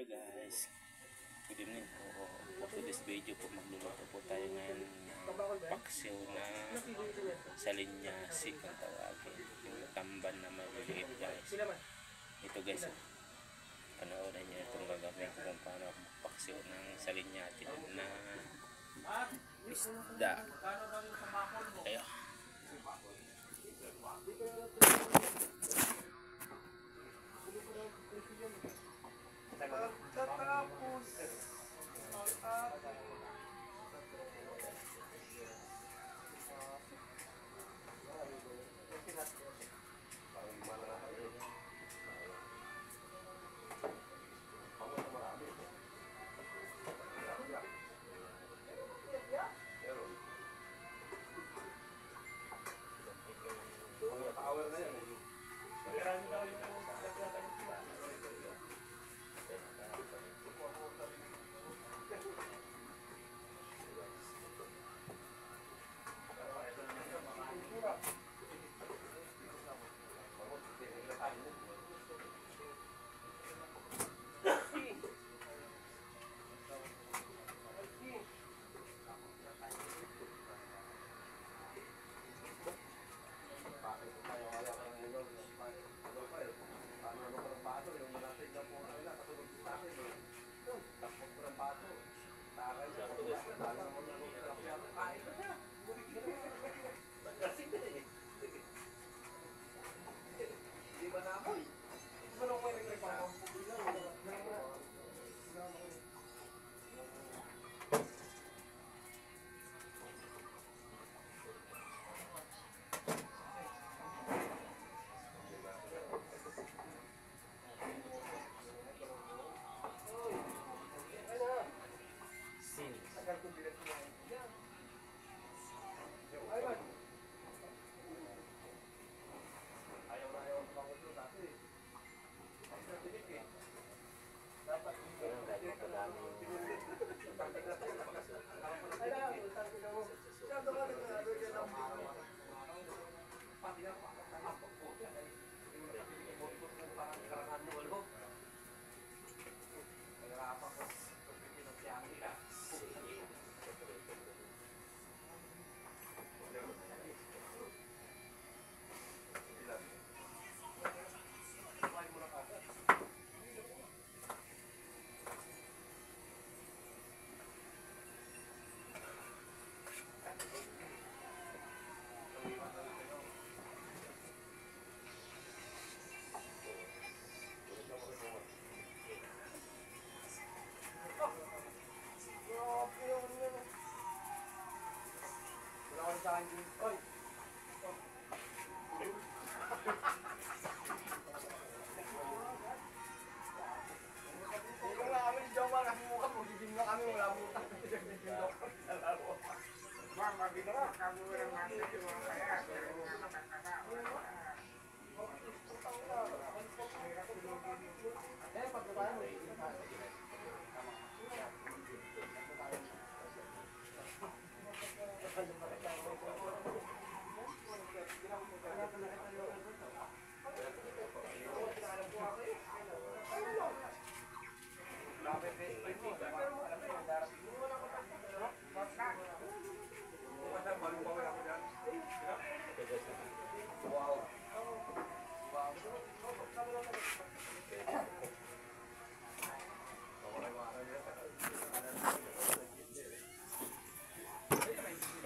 Guys, good evening po. For today's video po, magluluto po tayo ngayon ng paksiw na salinyasi kung tawagin, yung tamban na maliliit guys. Ito guys, panoorin nyo itong gagawin ko kung paano paksiw ng salinyati na isda. Ayo.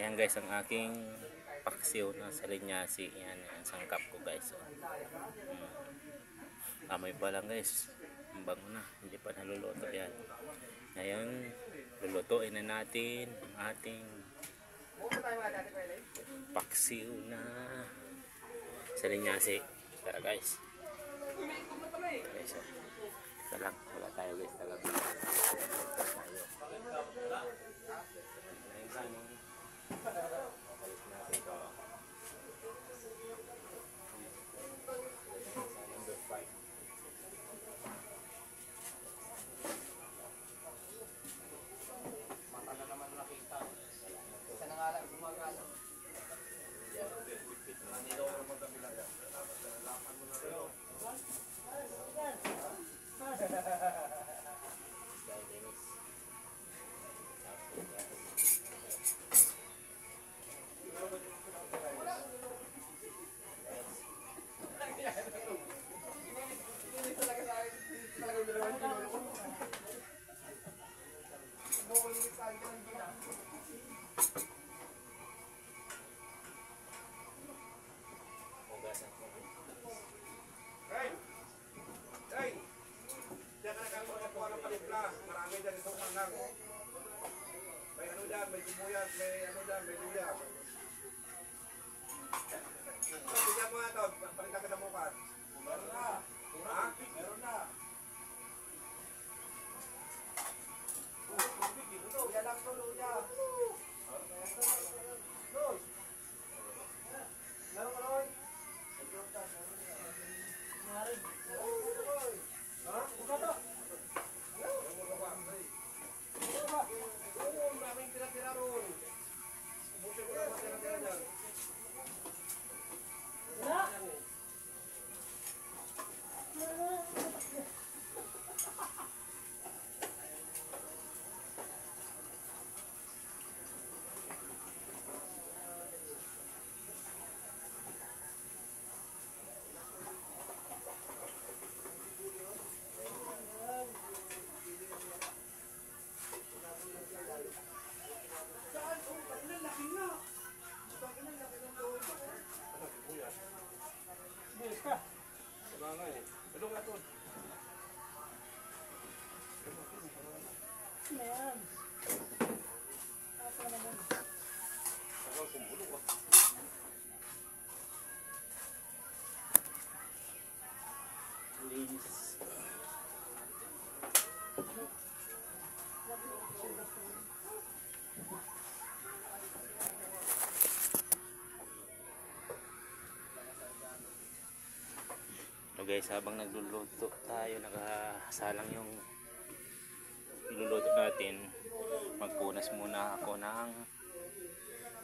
Ayan guys, ang aking paksiw na salinyasi. Yan, yan sangkap ko guys. Amoy pa lang guys, ang bango na, hindi pa naluluto yan. Ngayon, lulutuin na natin ang ating paksiw na salinyasi. Tara guys. Ito lang, wala tayo guys talaga. ang mga kuha ng palimpla. Marami dyan isang kanang. May ano dyan, may sibuyas, may ano dyan, may luya. Bigyan mo nga ito, palitan ka na bukas. Meron na. Ha? Meron na. Luya lang to, luya. Meron ka, Roy? So guys, habang nagluluto tayo, nakasalang yung iluluto natin, magpunas muna ako ng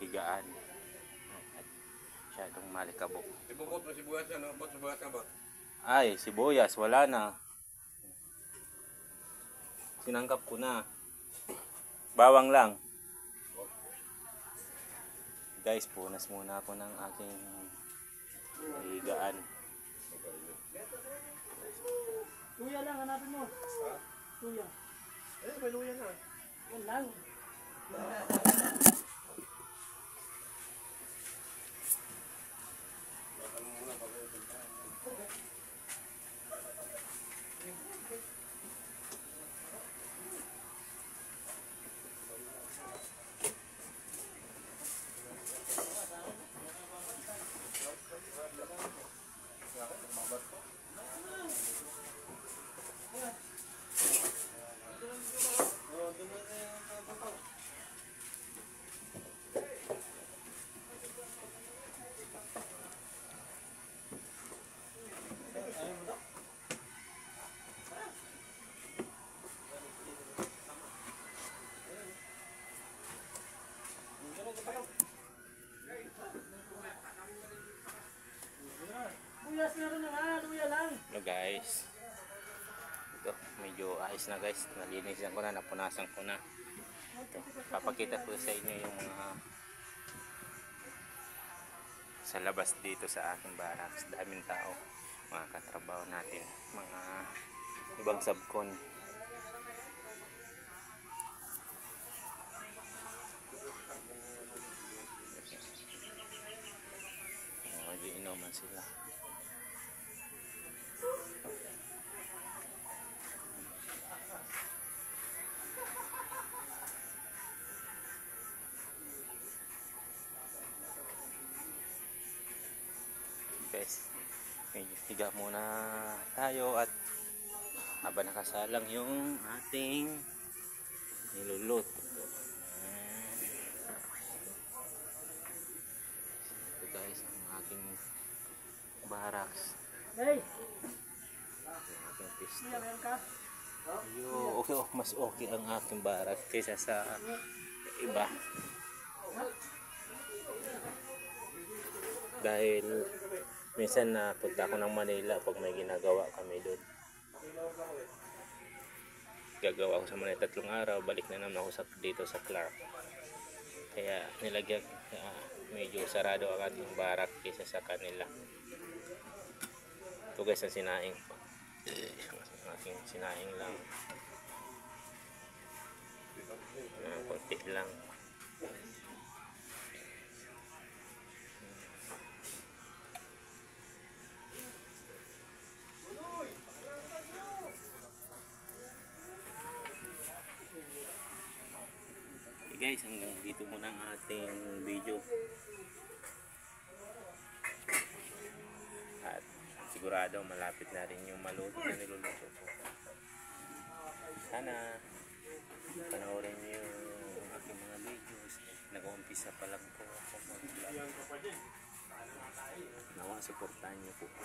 higaan at masyadong malikabok. Ibukot mo sibuyas yan, bot sibuyas ka ba? Ay, sibuyas, wala na. Sinangkap ko na. Bawang lang. Guys, punas muna ako ng aking higaan. Luya lang, hanapin mo. Luya. Eh, may luya na. Yan lang. Luya, meron na nga. Luya lang. Hello guys. Ito, medyo ayos na guys. Nalinisan ko na, napunasan ko na. Ito, papakita ko sa inyo yung mga sa labas dito sa aking barracks. Daming tao, mga katrabaho natin, mga ibang subcon. Inuman sila. Guys, higa muna tayo at habang nakasalang yung ating niluluto. Ito guys, ang aking barracks. Hey, Ang aking pisto. luya, meron ka? Yo, okay, mas okay ang aking barracks kaysa sa iba. Dahil minsan na punta ako ng Manila pag may ginagawa kami doon. Gagawa ako sa Manila 3 araw, balik na naman ako dito sa Clark. Kaya nilagyan, medyo sarado ang ating barak kaysa sa kanila. Ito guys, ang sinaing. Ang aking sinaing lang. Konti lang. guys, hanggang dito muna ang ating video. At sigurado malapit na rin yung maluto na niluluto ko. Sana panoorin niyo yung aking mga videos. Nag-uumpisa pa lang po ako mag-vlog. Nawa, supportahan niyo po ako.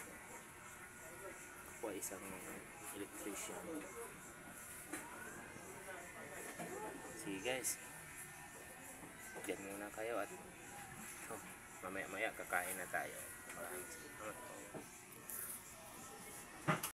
Ako ay isang electrician. Sige guys, dyan muna kayo at mamaya-maya kakain na tayo.